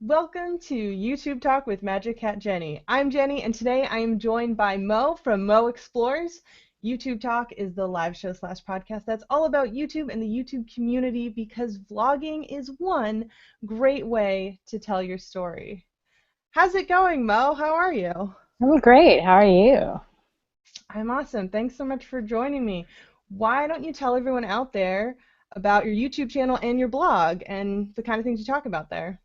Welcome to YouTube Talk with MagicCatJenny. I'm Jenny, and today I am joined by Mo from Mo Explores. YouTube Talk is the live show slash podcast that's all about YouTube and the YouTube community because vlogging is one great way to tell your story. How's it going, Mo? How are you? I'm great. How are you? I'm awesome. Thanks so much for joining me. Why don't you tell everyone out there about your YouTube channel and your blog and the kind of things you talk about there?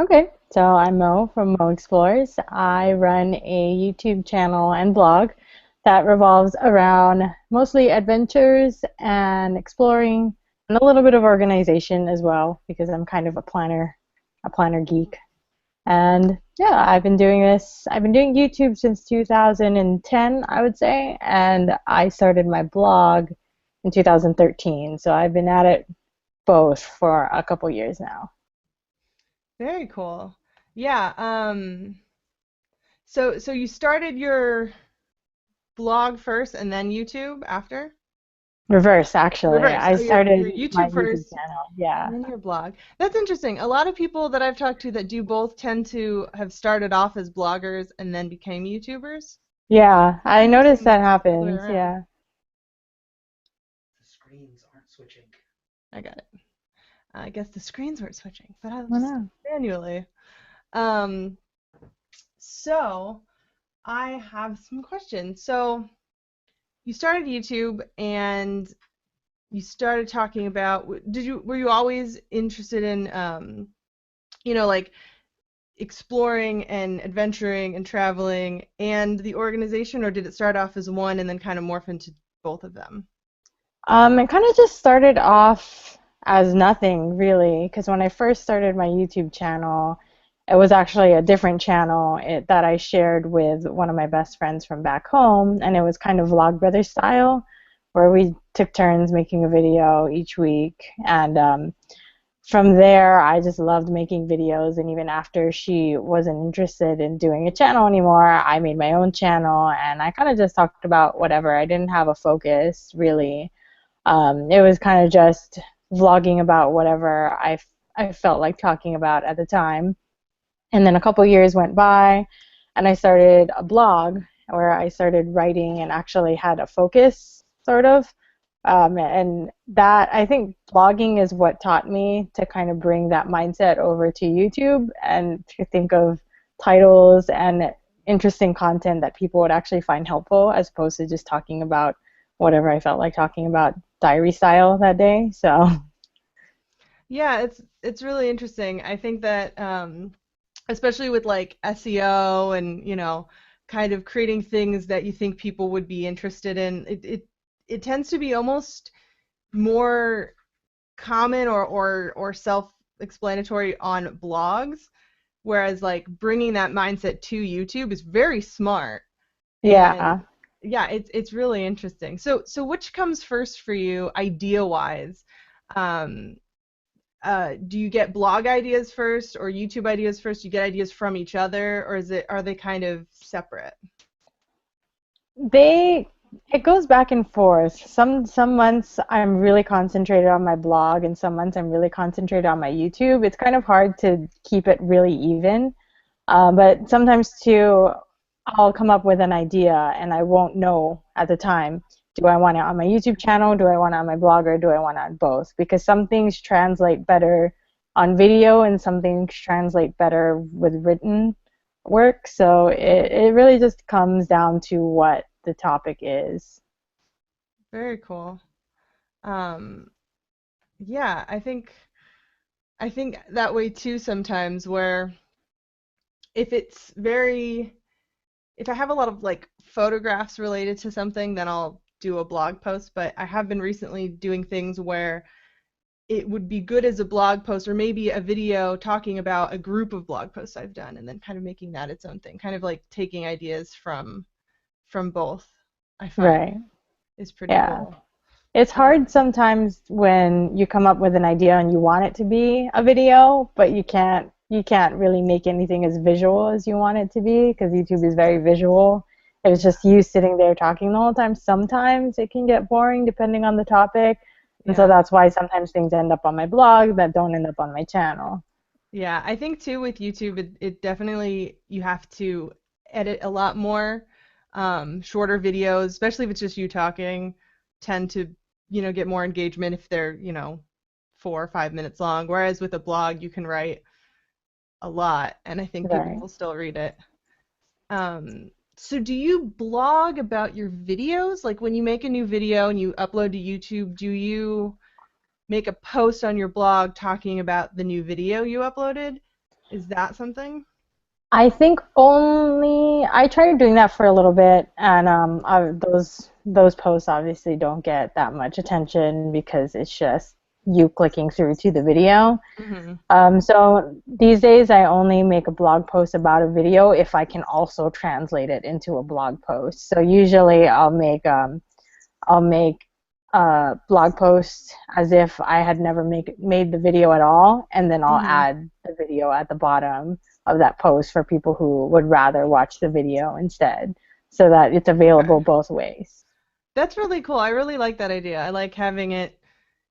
Okay, so I'm Mo from Mo Explores. I run a YouTube channel and blog that revolves around mostly adventures and exploring and a little bit of organization as well because I'm kind of a planner geek. And yeah, I've been doing YouTube since 2010, I would say, and I started my blog in 2013. So I've been at it both for a couple years now. Very cool. Yeah. So you started your blog first and then YouTube after? Reverse, actually. Reverse. I Oh, your started my YouTube YouTube first channel. and Yeah. then your blog. That's interesting. A lot of people that I've talked to that do both tend to have started off as bloggers and then became YouTubers. Yeah, It's I noticed interesting that that it's the other way happens. around. Yeah. The screens aren't switching. I got it. I guess the screens weren't switching, but I'll I just know. manually. Um, so I have some questions. So you started YouTube and you started talking about were you always interested in like exploring and adventuring and traveling and the organization, or did it start off as one and then kind of morph into both of them? It kind of just started off as nothing really, because when I first started my YouTube channel, it was actually a different channel that I shared with one of my best friends from back home, and it was kind of Vlogbrother style, where we took turns making a video each week, and from there, I just loved making videos, and even after she wasn't interested in doing a channel anymore, I made my own channel, and I kind of just talked about whatever. I didn't have a focus, really. It was kind of just vlogging about whatever I felt like talking about at the time. And then a couple years went by, and I started a blog where I started writing and actually had a focus, sort of. And that, I think blogging is what taught me to kind of bring that mindset over to YouTube and to think of titles and interesting content that people would actually find helpful as opposed to just talking about whatever I felt like talking about diary style that day. So, Yeah, it's really interesting. I think that especially with like SEO and kind of creating things that you think people would be interested in, it tends to be almost more common or self-explanatory on blogs, whereas like bringing that mindset to YouTube is very smart. And yeah. yeah, it's really interesting. So which comes first for you idea-wise? Um, do you get blog ideas first or YouTube ideas first? Do you get ideas from each other, or are they kind of separate? They it goes back and forth. Some months I'm really concentrated on my blog and some months I'm really concentrated on my YouTube. It's kind of hard to keep it really even. But sometimes too, I'll come up with an idea and I won't know at the time. Do I want it on my YouTube channel? Do I want it on my blog? Or do I want it on both? Because some things translate better on video and some things translate better with written work. So it really just comes down to what the topic is. Very cool. Um, yeah, I think that way too sometimes where if it's very if I have a lot of like photographs related to something, then I'll do a blog post, but I have been recently doing things where it would be good as a blog post or maybe a video talking about a group of blog posts I've done and then kind of making that its own thing, kind of like taking ideas from both, I find Right. is pretty Yeah. cool. It's hard Um, sometimes when you come up with an idea and you want it to be a video, but you can't really make anything as visual as you want it to be because YouTube is very visual. If it's yeah, just you sitting there talking the whole time, sometimes it can get boring depending on the topic. And so yeah. that's why sometimes things end up on my blog that don't end up on my channel. Yeah, I think too with YouTube, it definitely you have to edit a lot more. Shorter videos, especially if it's just you talking, tend to, get more engagement if they're, 4 or 5 minutes long. Whereas with a blog, you can write a lot, and I think people Right. will still read it. So do you blog about your videos? Like when you make a new video and you upload to YouTube, do you make a post on your blog talking about the new video you uploaded? Is that something? I think only I tried doing that for a little bit, and those posts obviously don't get that much attention because it's just you clicking through to the video. Hmm. So these days I only make a blog post about a video if I can also translate it into a blog post. So usually I'll make a blog post as if I had never made the video at all, and then I'll Hmm. add the video at the bottom of that post for people who would rather watch the video instead, so that it's available Okay. both ways. That's really cool. I really like that idea. I like having it,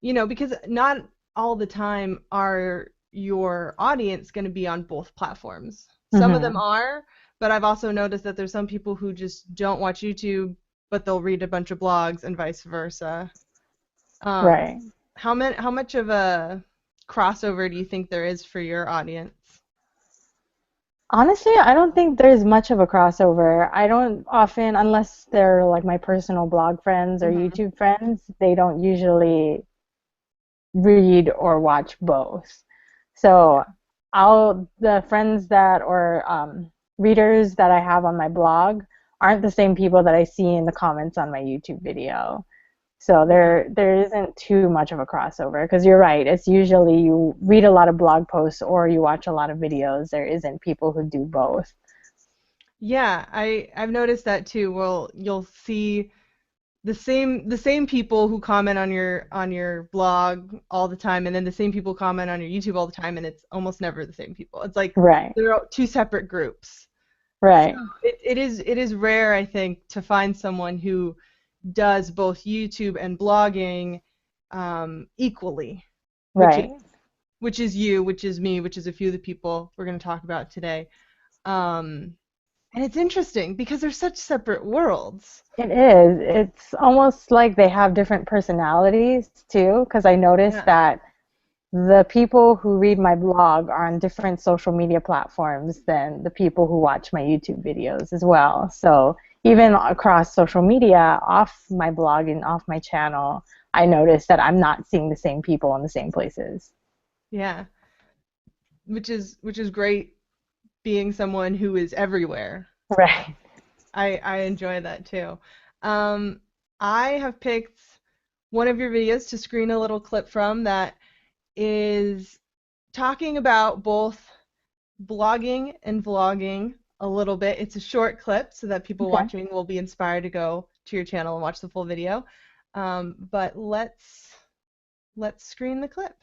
because not all the time are your audience going to be on both platforms. Some of them Hmm. are, but I've also noticed that there's some people who just don't watch YouTube, but they'll read a bunch of blogs and vice versa. Um, Right. how much of a crossover do you think there is for your audience? Honestly, I don't think there's much of a crossover. I don't often, unless they're like my personal blog friends or Hmm. YouTube friends, they don't usually read or watch both. So the friends that or readers that I have on my blog aren't the same people that I see in the comments on my YouTube video. So Hmm. there isn't too much of a crossover because you're right. It's usually you read a lot of blog posts or you watch a lot of videos. There isn't people who do both. Yeah, I've noticed that too. Well, you'll see the same people who comment on your blog all the time, and then the same people comment on your YouTube all the time, and it's almost never the same people. It's like Right. they're two separate groups. So Right. it is rare, I think, to find someone who does both YouTube and blogging equally, which is Right. which is you, which is me, which is a few of the people we're going to talk about today. Um, and it's interesting because they're such separate worlds. It is. It's almost like they have different personalities too, because I noticed Yeah. that the people who read my blog are on different social media platforms than the people who watch my YouTube videos as well. So even across social media, off my blog and off my channel, I noticed that I'm not seeing the same people in the same places. Yeah, which is great being someone who is everywhere. Right. I enjoy that too. Um, I have picked one of your videos to screen a little clip from that is talking about both blogging and vlogging a little bit. It's a short clip so that people Okay. watching will be inspired to go to your channel and watch the full video. But let's screen the clip.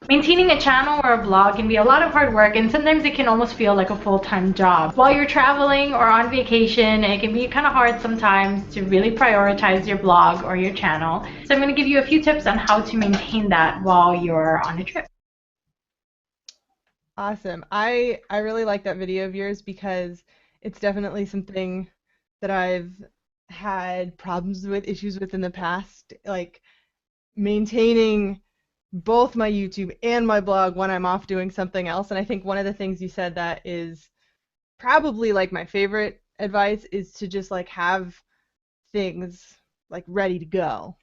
Maintaining a channel or a blog can be a lot of hard work, and sometimes it can almost feel like a full-time job. While you're traveling or on vacation, it can be kind of hard sometimes to really prioritize your blog or your channel. So I'm going to give you a few tips on how to maintain that while you're on a trip. Awesome. I really like that video of yours because it's definitely something that I've had problems with, issues with in the past, like maintaining both my YouTube and my blog when I'm off doing something else. And I think one of the things you said that is probably like my favorite advice is to just like have things like ready to go.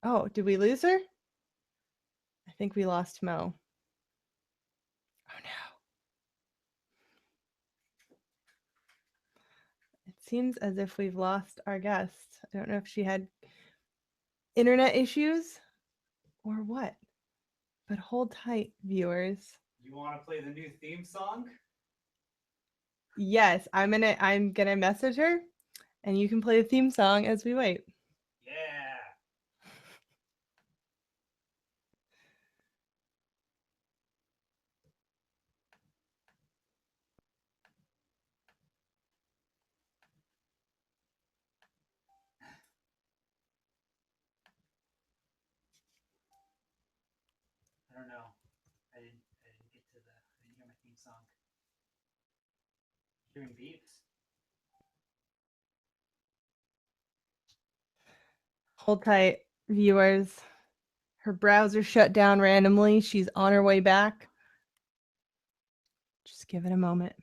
Oh, did we lose her? I think we lost Mo. Oh no. It seems as if we've lost our guest. I don't know if she had internet issues or what, but hold tight, viewers. You want to play the new theme song? Yes, I'm gonna message her and you can play the theme song as we wait. Yeah. song. Hearing beeps. Hold tight, viewers. Her browser shut down randomly. She's on her way back. Just give it a moment.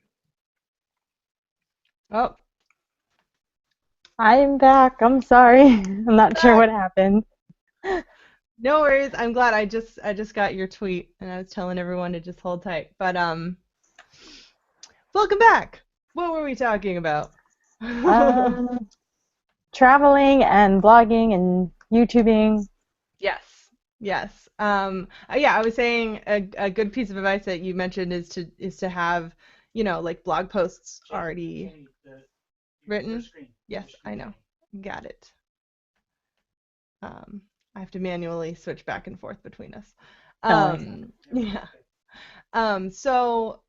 Oh, I'm back. I'm sorry. I'm not sure what happened. no worries. I'm glad I just got your tweet and I was telling everyone to just hold tight. But welcome back. What were we talking about? Um, Traveling and blogging and YouTubing. Yes. Yes. Yeah, I was saying a good piece of advice that you mentioned is to have, like blog posts already Jenny, written. your screen. Yes, Your I screen, know. Jenny. Got it. I have to manually switch back and forth between us. No worries. Yeah. So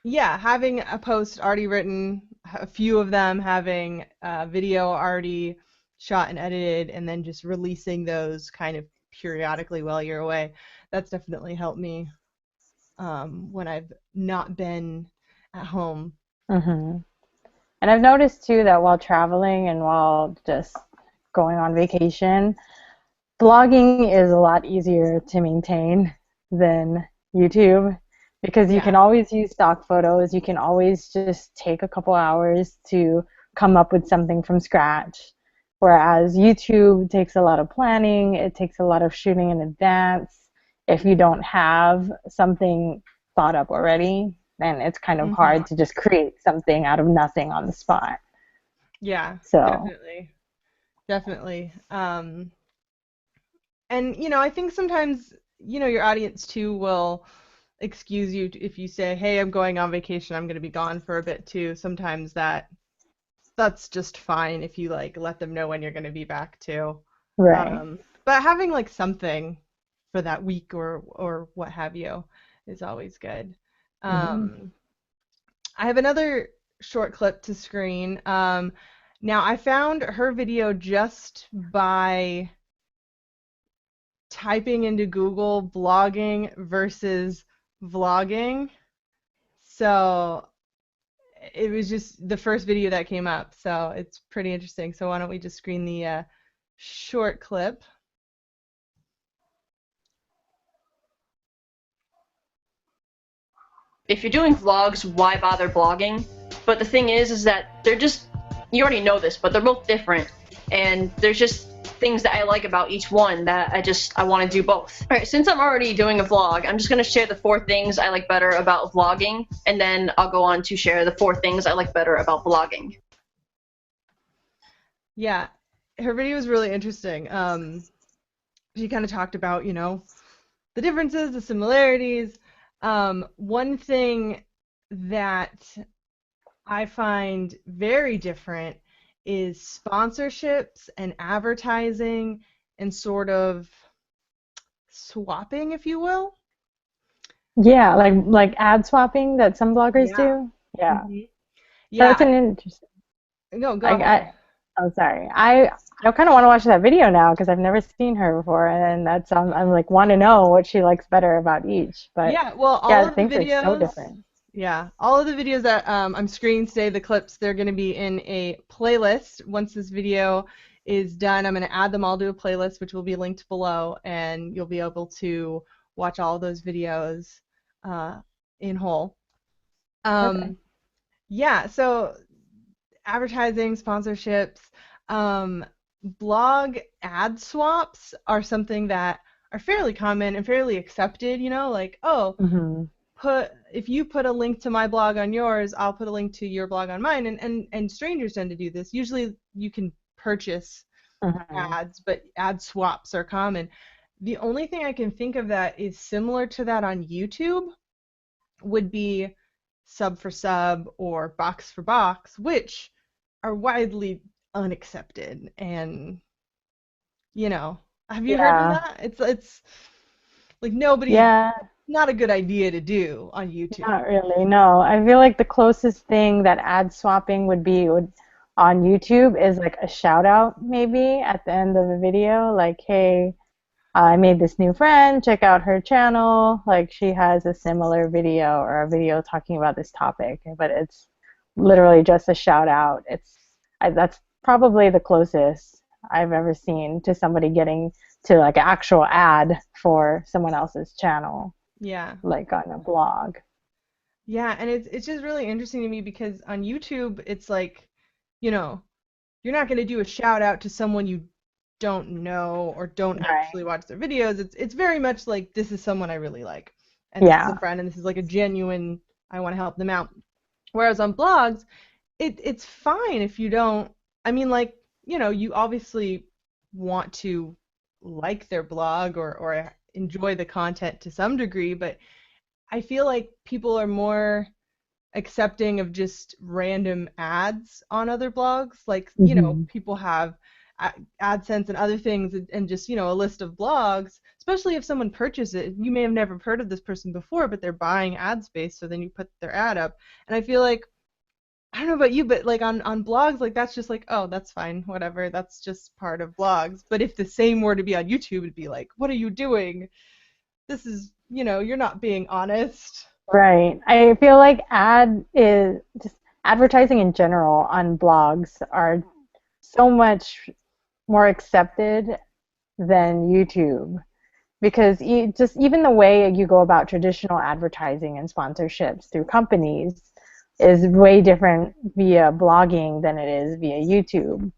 yeah, having a post already written, a few of them having a video already shot and edited, and then just releasing those kind of periodically while you're away. That's definitely helped me when I've not been at home. hmm And I've noticed too that while traveling and while just going on vacation, blogging is a lot easier to maintain than YouTube because you can Yeah. always use stock photos. You can always just take a couple hours to come up with something from scratch. Whereas YouTube takes a lot of planning, it takes a lot of shooting in advance. If you don't have something thought up already, then it's kind of hmm hard to just create something out of nothing on the spot. Yeah, So, definitely. Definitely. And I think sometimes, your audience too will excuse you if you say, "Hey, I'm going on vacation. I'm going to be gone for a bit too." Sometimes that's just fine if you like let them know when you're going to be back too. right. But having like something for that week or what have you is always good. Mhm. Um, I have another short clip to screen. Now I found her video just by typing into Google blogging versus vlogging. So it was just the first video that came up. So it's pretty interesting. So why don't we just screen the short clip? If you're doing vlogs, why bother blogging? But the thing is that they're just, you already know this, but they're both different. And there's just things that I like about each one that I want to do both. Alright, since I'm already doing a vlog, I'm just going to share the 4 things I like better about vlogging, and then I'll go on to share the 4 things I like better about vlogging. Yeah, her video was really interesting. She kind of talked about, the differences, the similarities. One thing that I find very different is sponsorships and advertising and sort of swapping, if you will. Yeah, like ad swapping that some bloggers Yeah. do. Yeah. hmm So Yeah, it's an interesting. no, go ahead. I oh sorry. I kind of want to watch that video now because I've never seen her before, and that's I'm like want to know what she likes better about each. But Yeah, well, all yeah, of the things are so videos, different. yeah, all of the videos that I'm screening today, the clips, they're going to be in a playlist. Once this video is done, I'm going to add them all to a playlist, which will be linked below, and you'll be able to watch all of those videos uh, in whole. Perfect. Yeah, so advertising, sponsorships, um, blog ad swaps are something that are fairly common and fairly accepted, like, oh, hmm if you put a link to my blog on yours, I'll put a link to your blog on mine, and strangers tend to do this. Usually you can purchase hmm ads, but ad swaps are common. The only thing I can think of that is similar to that on YouTube would be sub for sub or box for box, which are widely unaccepted. And, have you heard of Yeah. that? It's like nobody, Yeah. not a good idea to do on YouTube. Not really. No. I feel like the closest thing that ad swapping would on YouTube is like a shout out maybe at the end of a video, like, hey. I made this new friend, check out her channel. Like she has a similar video or a video talking about this topic, but it's literally just a shout out. That's probably the closest I've ever seen to somebody getting to like an actual ad for someone else's channel, Yeah. like on a blog. Yeah, and it's just really interesting to me because on YouTube it's like, you know, you're not going to do a shout out to someone you don't know or don't Right. actually watch their videos. It's very much like this is someone I really like, and this is Yeah. a friend, and this is like a genuine I want to help them out. Whereas on blogs, it's fine if you don't. I mean, like, you obviously want to like their blog or enjoy the content to some degree, but I feel like people are more accepting of just random ads on other blogs. Like, Hmm. people have AdSense and other things and just, a list of blogs, especially if someone purchases it. You may have never heard of this person before, but they're buying ad space, so then you put their ad up. And I feel like, I don't know about you, but like on blogs, like that's just like, oh, that's fine, whatever. That's just part of blogs. But if the same were to be on YouTube, it'd be like, what are you doing? This is, you're not being honest. Right. I feel like ad is just advertising in general on blogs are so much more accepted than YouTube because just even the way you go about traditional advertising and sponsorships through companies is way different via blogging than it is via YouTube.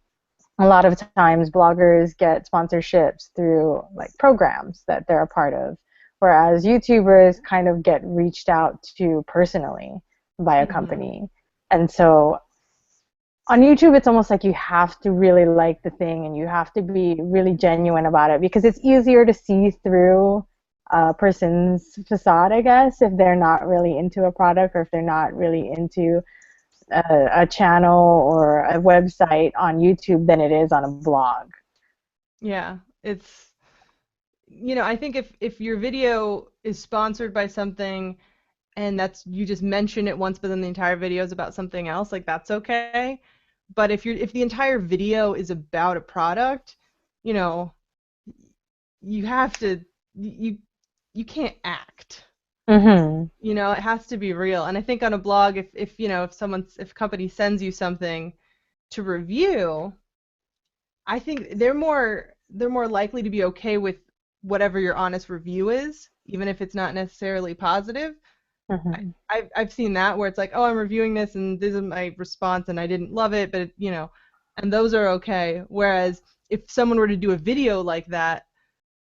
A lot of times bloggers get sponsorships through like programs that they're a part of, whereas YouTubers kind of get reached out to personally by a Hmm. company. And so on YouTube, it's almost like you have to really like the thing and you have to be really genuine about it because it's easier to see through a person's facade, I guess, if they're not really into a product or if they're not really into a channel or a website on YouTube than it is on a blog. Yeah, it's, I think if your video is sponsored by something and that's you just mention it once, but then the entire video is about something else, like that's okay. But if the entire video is about a product, you know, you have to you you can't act. Mm-hmm. It has to be real. And I think on a blog, if a company sends you something to review, I think they're more likely to be okay with whatever your honest review is, even if it's not necessarily positive. Mm-hmm. I've seen that where it's like, oh, I'm reviewing this and this is my response and I didn't love it, but and those are okay. Whereas if someone were to do a video like that,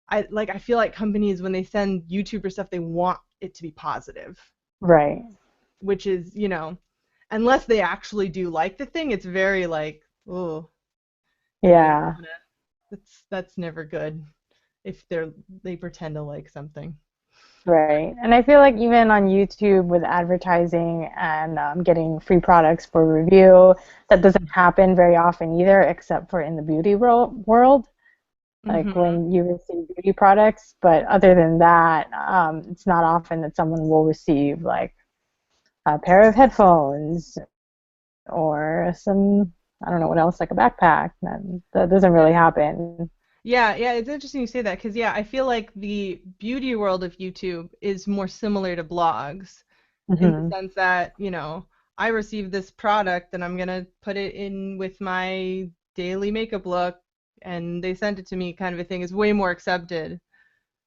I feel like companies when they send YouTuber stuff, they want it to be positive, Right. which is, unless they actually do like the thing, it's very like, oh, you don't Yeah. wanna. That's never good if they pretend to like something. Right. And I feel like even on YouTube with advertising and getting free products for review, that doesn't happen very often either, except for in the beauty world, like Mhm. when you receive beauty products. But other than that, it's not often that someone will receive like a pair of headphones or some, I don't know what else, like a backpack. That doesn't really happen. Yeah, yeah, it's interesting you say that because yeah, I feel like the beauty world of YouTube is more similar to blogs in the Hmm. sense that, I received this product and I'm gonna put it in with my daily makeup look and they sent it to me kind of a thing is way more accepted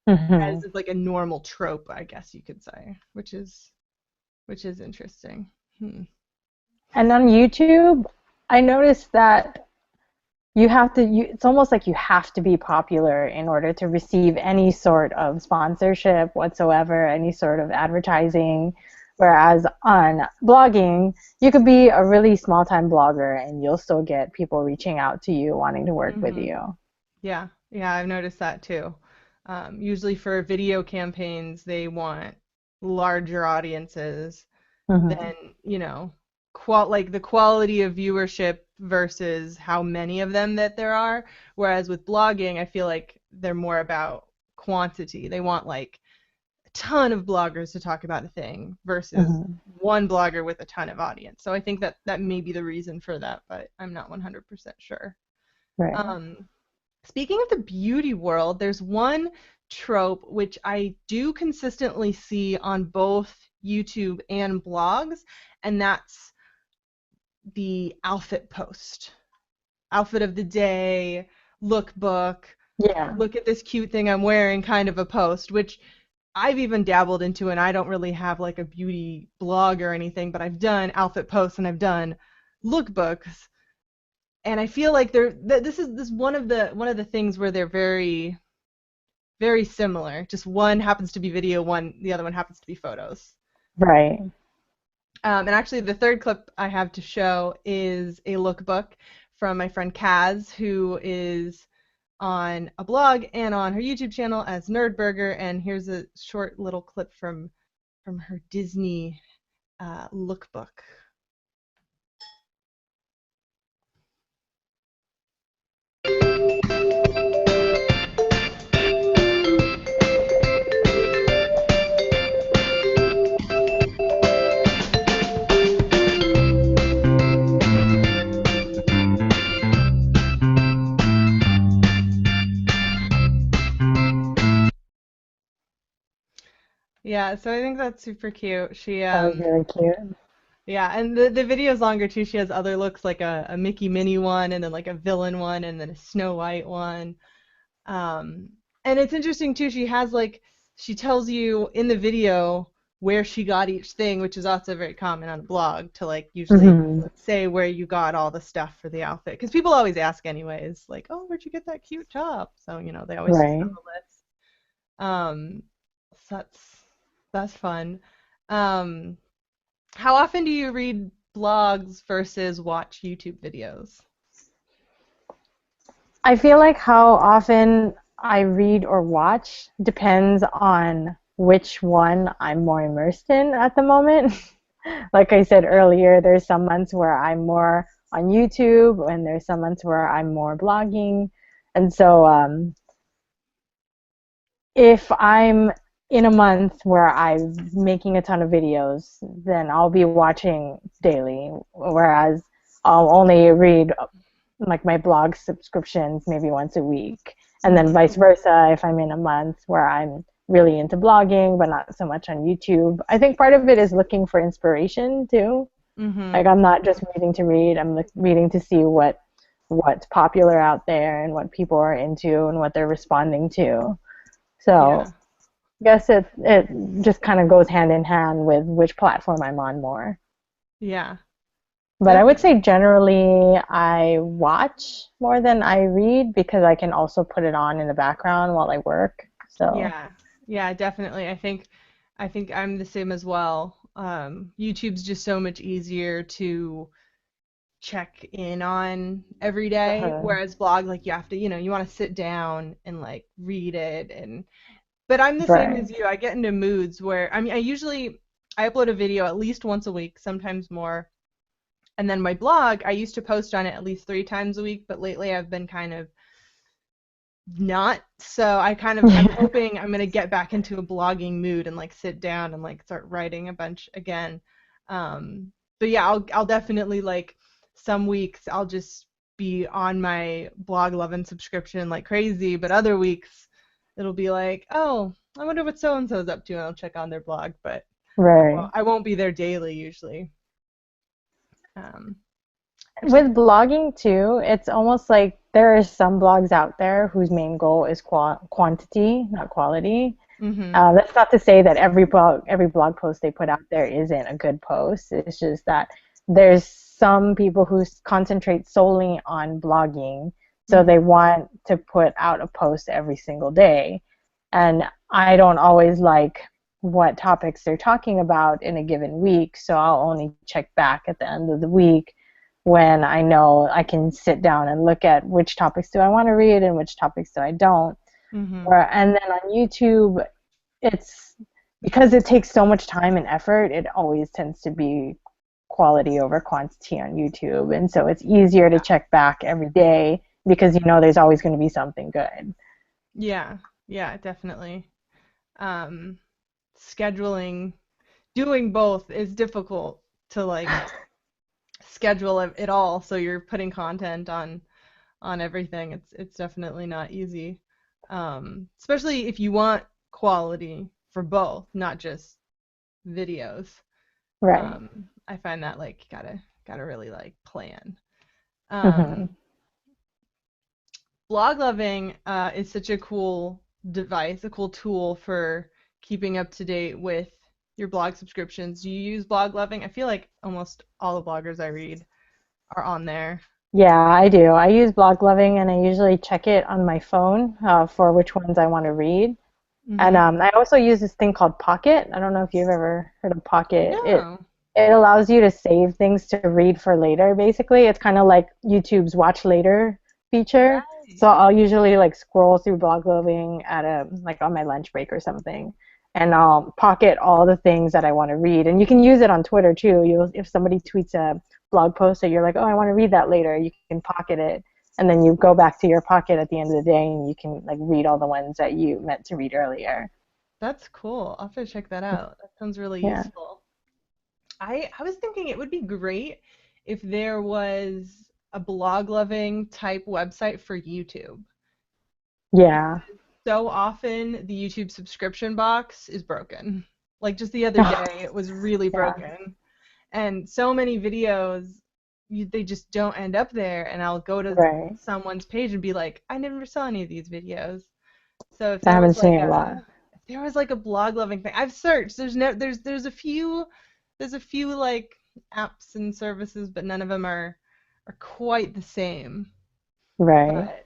as Hmm. is like a normal trope, I guess you could say, which is interesting. Hmm. And on YouTube, I noticed that it's almost like you have to be popular in order to receive any sort of sponsorship whatsoever, any sort of advertising. Whereas on blogging, you could be a really small time blogger and you'll still get people reaching out to you wanting to work with Hmm. you. Yeah, yeah, I've noticed that too. Usually for video campaigns, they want larger audiences Hmm. than, like the quality of viewership versus how many of them that there are. Whereas with blogging, I feel like they're more about quantity. They want like a ton of bloggers to talk about a thing versus Hmm. one blogger with a ton of audience. So I think that may be the reason for that, but I'm not 100% sure. Right. Um, Speaking of the beauty world, there's one trope which I do consistently see on both YouTube and blogs, and that's the outfit post. Outfit of the day, lookbook, Yeah. look at this cute thing I'm wearing kind of a post, which I've even dabbled into, and I don't really have like a beauty blog or anything, but I've done outfit posts and I've done lookbooks, and I feel like this is one of the things where they're very very similar. Just one happens to be video, the other one happens to be photos. Right. And actually, the third clip I have to show is a lookbook from my friend Kaz, who is on a blog and on her YouTube channel as Nerdburger. And here's a short little clip from her Disney lookbook. Yeah, so I think that's super cute. That was really cute. Yeah, and the video's longer too. She has other looks like a Mickey Minnie one, and then like a villain one, and then a Snow White one. Um, and it's interesting too. She tells you in the video where she got each thing, which is also very common on a blog to like usually Hmm. say where you got all the stuff for the outfit, because people always ask anyways, like, oh, where'd you get that cute top? So they always just have Right. a list. Um, so that's fun. Um, how often do you read blogs versus watch YouTube videos? I feel like how often I read or watch depends on which one I'm more immersed in at the moment. Like I said earlier, there's some months where I'm more on YouTube, and there's some months where I'm more blogging. And so if I'm in a month where I'm making a ton of videos, then I'll be watching daily, whereas I'll only read like my blog subscriptions maybe once a week. And then Hmm. vice versa, if I'm in a month where I'm really into blogging but not so much on YouTube. I think part of it is looking for inspiration too. Hmm. Like I'm not just reading to read, I'm reading to see what's popular out there and what people are into and what they're responding to. So Yeah. I guess it just kind of goes hand in hand with which platform I'm on more. Yeah. But I would Definitely. say generally I watch more than I read because I can also put it on in the background while I work. So, Yeah. Yeah, definitely. I think I'm the same as well. YouTube's just so much easier to check in on every day, uh whereas blog, like, you have to, you want to sit down and like read it. But I'm the same right. as you. I get into moods where, I mean, I upload a video at least once a week, sometimes more. And then my blog, I used to post on it at least 3 times a week, but lately I've been kind of not. So I'm Yeah. hoping I'm gonna get back into a blogging mood and like sit down and like start writing a bunch again. But yeah, I'll definitely, like, some weeks I'll just be on my blog loving subscription like crazy, but other weeks it'll be like, oh, I wonder what so and so's up to, and I'll check on their blog, but Right. I won't be there daily usually. Um, Actually, With blogging too, it's almost like there are some blogs out there whose main goal is quantity, not quality. mm-hmm, That's not to say that every blog post they put out there isn't a good post. It's just that there's some people who concentrate solely on blogging, so mm-hmm, they want to put out a post every single day. And I don't always like what topics they're talking about in a given week, so I'll only check back at the end of the week when I know I can sit down and look at which topics do I want to read and which topics do I don't. mm-hmm. And then on YouTube, it's because it takes so much time and effort, it always tends to be quality over quantity on YouTube. And so it's easier to check back every day because you know there's always going to be something good. Yeah, yeah, definitely. Um, Scheduling, doing both is difficult to like schedule it all, so you're putting content on everything. It's definitely not easy. Especially if you want quality for both, not just videos. Right. I find that like gotta really like plan. Hmm. Um, Blog loving is such a cool device, a cool tool for keeping up to date with your blog subscriptions. Do you use blog loving? I feel like almost all the bloggers I read are on there. Yeah, I do. I use blog loving and I usually check it on my phone for which ones I want to read. And Mm-hmm. I also use this thing called Pocket. I don't know if you've ever heard of Pocket. It No. it allows you to save things to read for later, basically. It's kind of like YouTube's watch later feature. So Right. I'll usually like scroll through blog loving at a like on my lunch break or something. And I'll pocket all the things that I want to read. And you can use it on Twitter too. You if somebody tweets a blog post that you're like, oh, I want to read that later, you can pocket it. And then you go back to your pocket at the end of the day and you can like read all the ones that you meant to read earlier. That's cool. I'll have to check that out. That sounds really Yeah. useful. I was thinking it would be great if there was a blog loving type website for YouTube. Yeah. So often the YouTube subscription box is broken. Like just the other day, it was really Yeah. broken. And so many videos, they just don't end up there. And I'll go to Right. someone's page and be like, I never saw any of these videos. So That happens to me a lot. if there was like a blog loving thing, I've searched. There's a few like apps and services, but none of them are quite the same. Right. But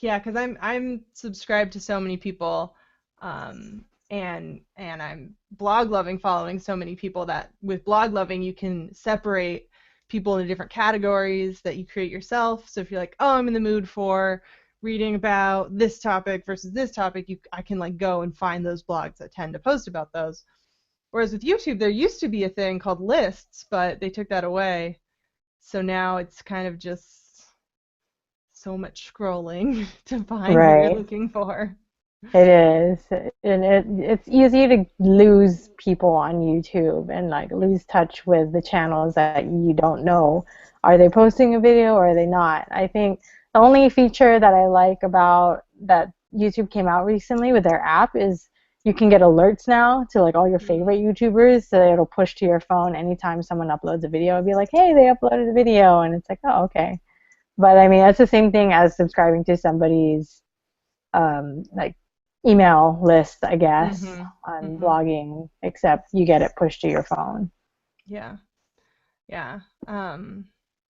yeah, because I'm subscribed to so many people, and I'm blog loving following so many people that with blog loving you can separate people into different categories that you create yourself. So if you're like, oh, I'm in the mood for reading about this topic versus this topic, I can like go and find those blogs that tend to post about those. Whereas with YouTube, there used to be a thing called lists, but they took that away. So now it's kind of just so much scrolling to find what you're Right. looking for. It is. And it's easy to lose people on YouTube and like lose touch with the channels that you don't know. Are they posting a video or are they not? I think the only feature that I like about that YouTube came out recently with their app is you can get alerts now to like all your favorite YouTubers, so it'll push to your phone anytime someone uploads a video. It'll be like, hey, they uploaded a video, and it's like, oh, okay. But I mean, that's the same thing as subscribing to somebody's like email list, I guess, Mhm. on Mhm. blogging, except you get it pushed to your phone. Yeah. Yeah.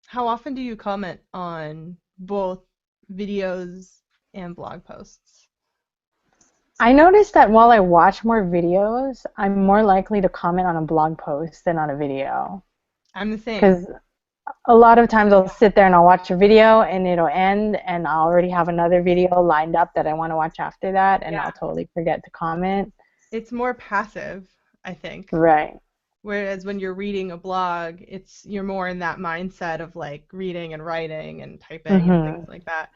How often do you comment on both videos and blog posts? I noticed that while I watch more videos, I'm more likely to comment on a blog post than on a video. I'm the same. Because a lot of times I'll sit there and I'll watch a video and it'll end and I'll already have another video lined up that I want to watch after that and Yeah. I'll totally forget to comment. It's more passive, I think. Right. Whereas when you're reading a blog, you're more in that mindset of like reading and writing and typing and things Hmm. like that.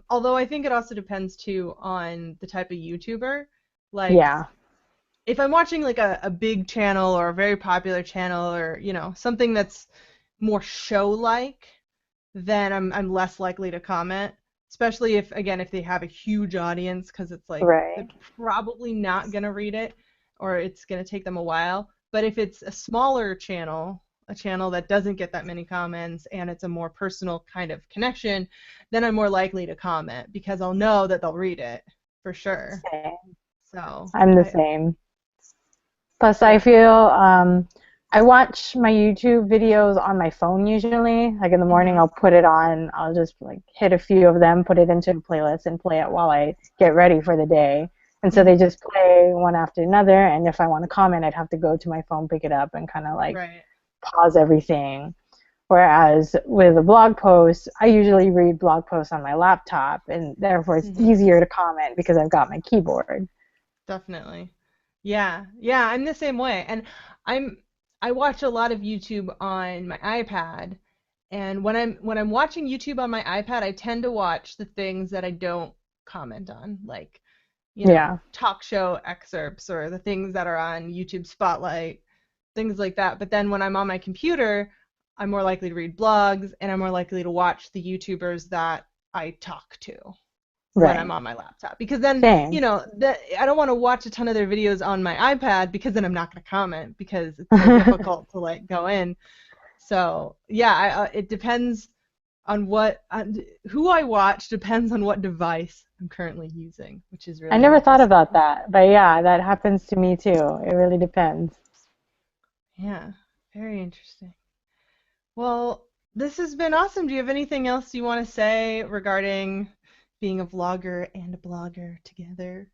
Although I think it also depends too on the type of YouTuber. Like Yeah. if I'm watching like a big channel or a very popular channel or something that's more show-like, then I'm less likely to comment. Especially if they have a huge audience, because it's like they're Right. probably not gonna read it or it's gonna take them a while. But if it's a smaller channel, a channel that doesn't get that many comments and it's a more personal kind of connection, then I'm more likely to comment because I'll know that they'll read it for sure. Same. So I'm the I same. Plus, I yeah. feel I watch my YouTube videos on my phone usually. Like in the morning, Mhm. I'll put it on. I'll just like hit a few of them, put it into a playlist, and play it while I get ready for the day. And so they Mhm. just play one after another. And if I want to comment, I'd have to go to my phone, pick it up, and kind of like Right. pause everything. Whereas with a blog post, I usually read blog posts on my laptop, and therefore it's Mhm. easier to comment because I've got my keyboard. Definitely. Yeah. Yeah, I'm the same way. And I'm I watch a lot of YouTube on my iPad, and when I'm watching YouTube on my iPad, I tend to watch the things that I don't comment on, like, Yeah. talk show excerpts or the things that are on YouTube Spotlight, things like that. But then when I'm on my computer, I'm more likely to read blogs, and I'm more likely to watch the YouTubers that I talk to when I'm Right. on my laptop. Because then, Same. I don't want to watch a ton of their videos on my iPad because then I'm not going to comment because it's so difficult to like go in. So yeah, it depends on who I watch depends on what device I'm currently using, which is I really never thought interesting. about that, but yeah, that happens to me too. It really depends. Yeah, very interesting. Well, this has been awesome. Do you have anything else you want to say regarding being a vlogger and a blogger together?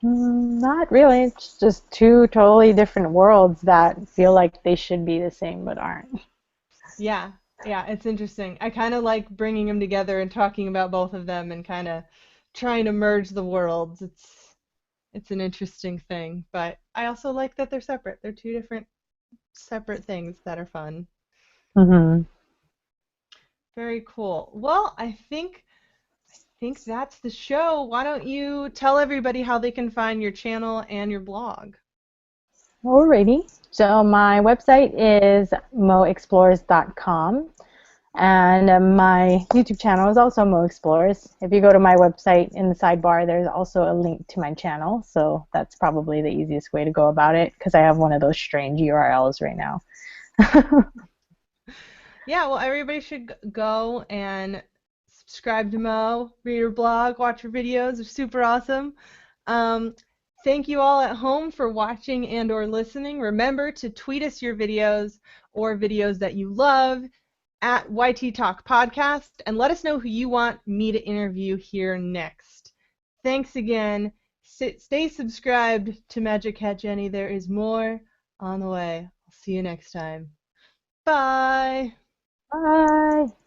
Not really. It's just two totally different worlds that feel like they should be the same but aren't. Yeah, yeah, it's interesting. I kind of like bringing them together and talking about both of them and kind of trying to merge the worlds. It's an interesting thing, but I also like that they're separate. They're two different separate things that are fun. Hmm. Very cool. Well, I think that's the show. Why don't you tell everybody how they can find your channel and your blog? Alrighty. So my website is moexplores.com, and my YouTube channel is also Mo Explores. If you go to my website in the sidebar, there's also a link to my channel. So that's probably the easiest way to go about it because I have one of those strange URLs right now. Yeah, well, everybody should go and subscribe to Mo, read her blog, watch her videos. They're super awesome. Um, Thank you all at home for watching and or listening. Remember to tweet us your videos or videos that you love at YT Talk Podcast and let us know who you want me to interview here next. Thanks again. Stay subscribed to MagicCatJenny. There is more on the way. I'll see you next time. Bye. Bye.